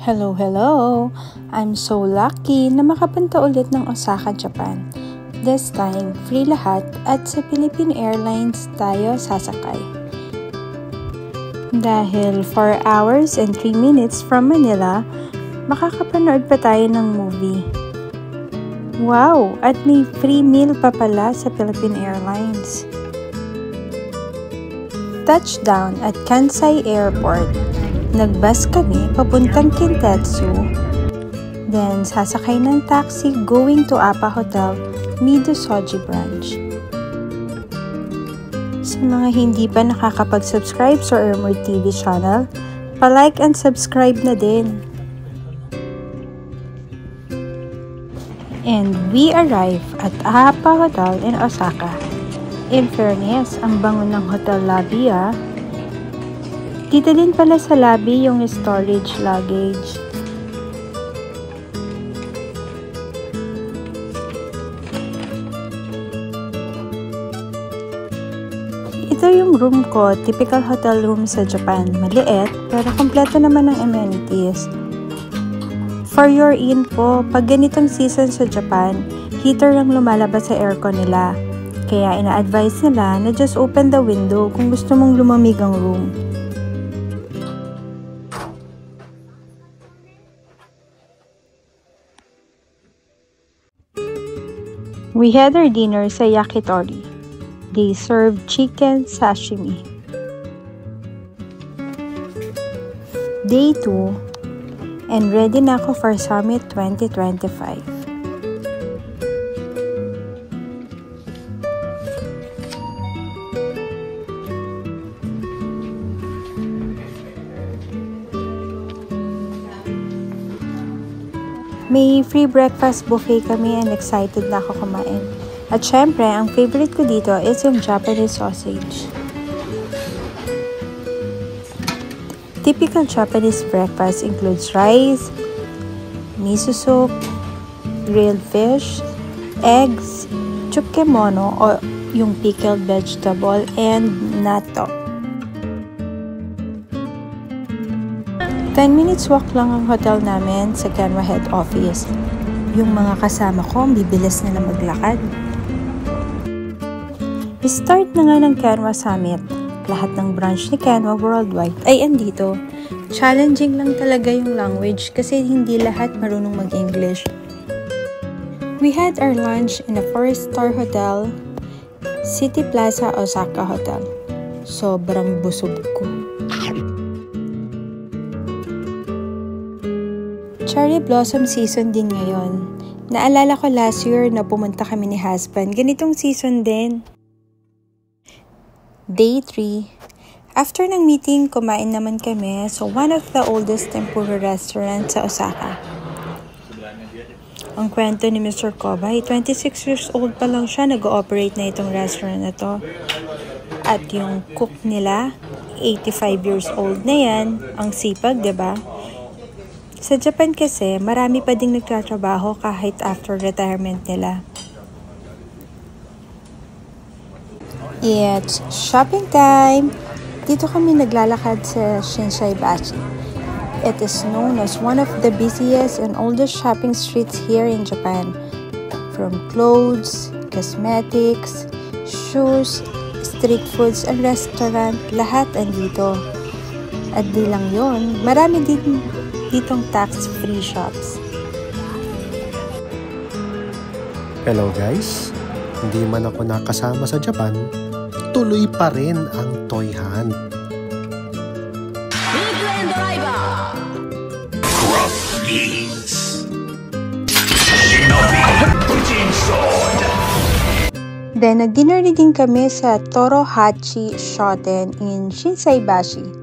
Hello, hello! I'm so lucky na makapunta ulit ng Osaka, Japan. This time, free lahat at sa Philippine Airlines tayo sasakay. Dahil 4 hours and 3 minutes from Manila, makakapanood pa tayo ng movie. Wow! At may free meal pa pala sa Philippine Airlines. Touchdown at Kansai Airport. Nagbus kami papuntang Kintetsu. Then, sasakay ng taxi going to Appa Hotel, Midosoji branch. Sa mga hindi pa nakakapag-subscribe sa Armored TV channel, pa-like and subscribe na din. And we arrive at Appa Hotel in Osaka. In fairness, ang bango ng hotel lobby Dito din pala sa lobby yung storage luggage. Ito yung room ko, typical hotel room sa Japan. Maliit, pero kompleto naman ng amenities. For your info, pag ganitong season sa Japan, heater ang lumalabas sa aircon nila. Kaya ina-advise nila na just open the window kung gusto mong lumamig ang room. We had our dinner sa Yakitori. They served chicken sashimi. Day 2, and ready na ako for Summit 2025. May free breakfast buffet kami and excited na ako kumain. At syempre, ang favorite ko dito is yung Japanese sausage. Typical Japanese breakfast includes rice, miso soup, grilled fish, eggs, tsukemono o yung pickled vegetable, and natto. 10 minutes walk lang ang hotel namin sa Kenwa head office. Yung mga kasama ko, bibilis nila maglakad. Start na nga ng Kenwa Summit. Lahat ng branch ni Kenwa worldwide ay andito. Challenging lang talaga yung language kasi hindi lahat marunong mag-English. We had our lunch in a 4-star hotel, City Plaza Osaka Hotel. Sobrang busog ko. Cherry blossom season din ngayon. Naalala ko last year na pumunta kami ni husband. Ganitong season din. Day 3. After ng meeting, kumain naman kami sa one of the oldest tempura restaurant sa Osaka. Ang kwento ni Mr. Koba, 26 years old pa lang siya nag-ooperate na itong restaurant na to. At yung cook nila, 85 years old na yan. Ang sipag, diba? Sa Japan kasi, marami pa ding nagtatrabaho kahit after retirement nila. It's shopping time! Dito kami naglalakad sa Shinsaibashi. It is known as one of the busiest and oldest shopping streets here in Japan. From clothes, cosmetics, shoes, street foods, and restaurant, lahat andito. At di lang yon, marami ditong tax-free shops. Hello guys, hindi man ako nakasama sa Japan, tuloy pa rin ang toy hunt. Weekend driver! Crossbeams! Shinobi! Fujin Sword! Then, nag-dinner din kami sa Torohachi Shoten in Shinsaibashi.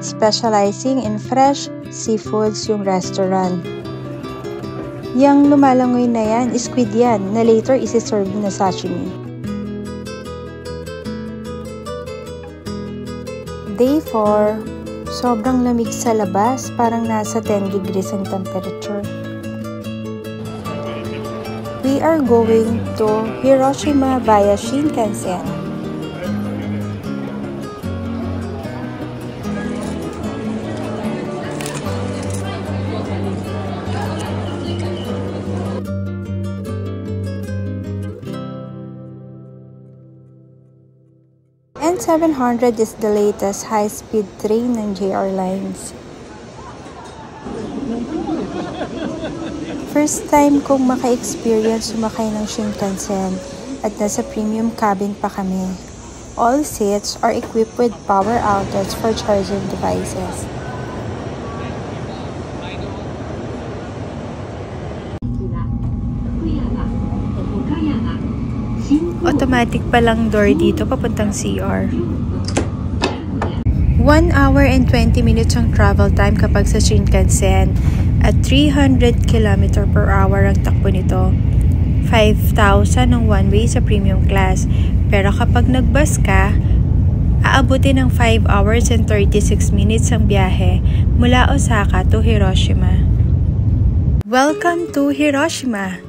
Specializing in fresh seafoods yung restaurant. Yang lumalangoy na yan, squid yan, na later isi-serve na sashimi. Day 4, sobrang lamig sa labas, parang nasa 10 degrees ang temperature. We are going to Hiroshima via Shinkansen. Japan 700 is the latest high-speed train ng JR Lines. First time kong maka-experience sumakay ng Shinkansen at nasa premium cabin pa kami. All seats are equipped with power outlets for charging devices. Automatic palang door dito papuntang CR. 1 hour and 20 minutes ang travel time kapag sa Shinkansen at 300 km per hour ang takbo nito. 5,000 ang one way sa premium class. Pero kapag nag-bus ka, aabutin ng 5 hours and 36 minutes ang biyahe mula Osaka to Hiroshima. Welcome to Hiroshima!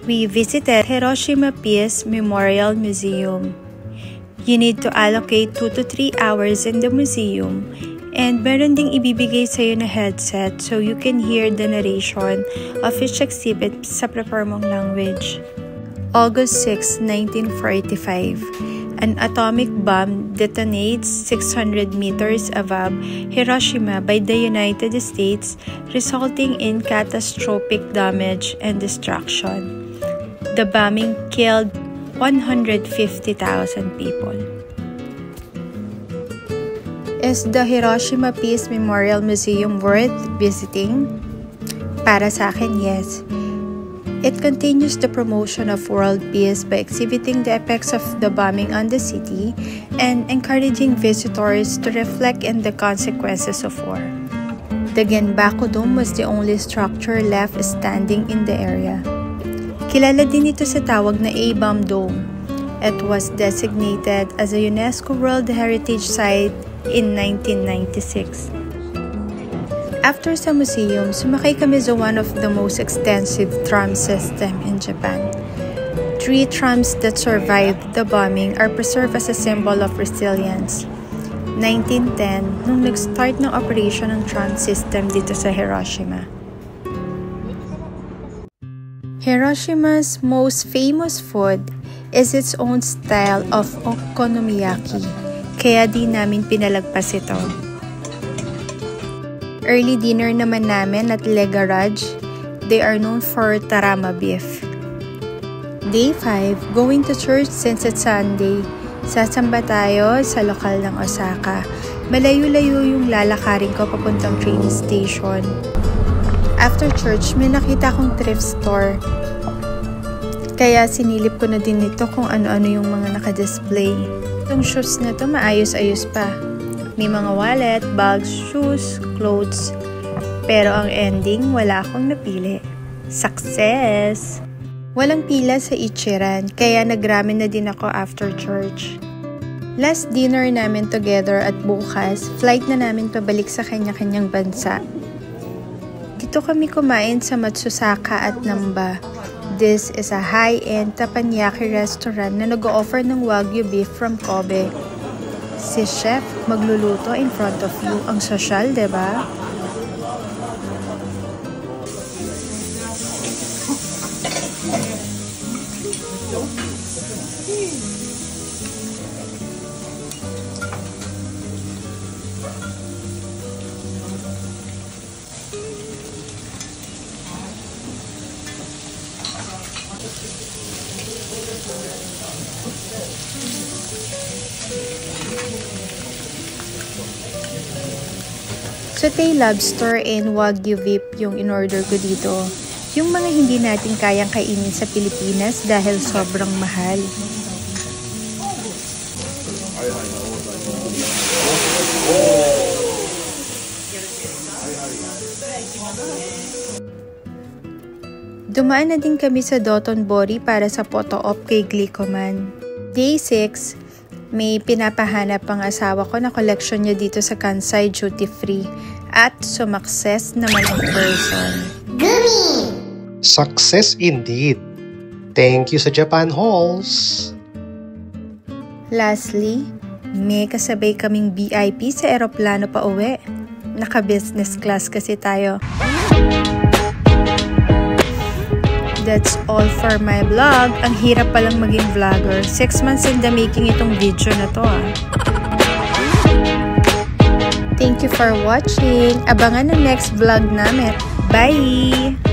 We visited Hiroshima Peace Memorial Museum. You need to allocate 2 to 3 hours in the museum and meron ding ibibigay sa'yo na headset so you can hear the narration of each exhibit sa prefer mong language. August 6, 1945. An atomic bomb detonates 600 meters above Hiroshima by the United States, resulting in catastrophic damage and destruction. The bombing killed 150,000 people. Is the Hiroshima Peace Memorial Museum worth visiting? Para sa akin, yes. It continues the promotion of world peace by exhibiting the effects of the bombing on the city and encouraging visitors to reflect on the consequences of war. The Genbaku Dome was the only structure left standing in the area. Kilala din ito sa tawag na A-bomb dome. It was designated as a UNESCO World Heritage Site in 1996. After sa museum, sumakay kami sa one of the most extensive tram system in Japan. 3 trams that survived the bombing are preserved as a symbol of resilience. 1910, nung nag-start ng operation ng tram system dito sa Hiroshima. Hiroshima's most famous food is its own style of okonomiyaki, kaya di namin pinalagpas ito. Early dinner naman namin at Le Garage. They are known for tarama beef. Day 5, going to church since it's Sunday. Sasamba tayo sa lokal ng Osaka. Malayo-layo yung lalakarin ko papuntang train station. After church, may nakita akong thrift store. Kaya sinilip ko na din ito kung ano-ano yung mga naka-display. Itong shoes na to maayos-ayos pa. May mga wallet, bags, shoes, clothes. Pero ang ending, wala akong napili. Success! Walang pila sa Ichiran, kaya nagramen na din ako after church. Last dinner namin together at bukas, flight na namin pabalik sa kanya-kanyang bansa. Dito kami kumain sa Matsusaka at Namba. This is a high-end teppanyaki restaurant na nag-o-offer ng Wagyu beef from Kobe. Si chef magluluto in front of you. Ang sosyal, diba? Sauté lobster and Wagyu beef yung in-order ko dito. Yung mga hindi natin kayang kainin sa Pilipinas dahil sobrang mahal. Dumaan na din kami sa Dotonbori para sa photo op kay Glicoman. Day 6, may pinapahanap ang asawa ko na collection niya dito sa Kansai Duty Free at sumakses naman ang person. Gumi! Success indeed. Thank you sa Japan Halls. Lastly, may kasabay kaming VIP sa eroplano pa uwi. Naka-business class kasi tayo. That's all for my vlog. Ang hirap palang maging vlogger. 6 months in the making itong video na to ah. Thank you for watching. Abangan ang next vlog namin. Bye!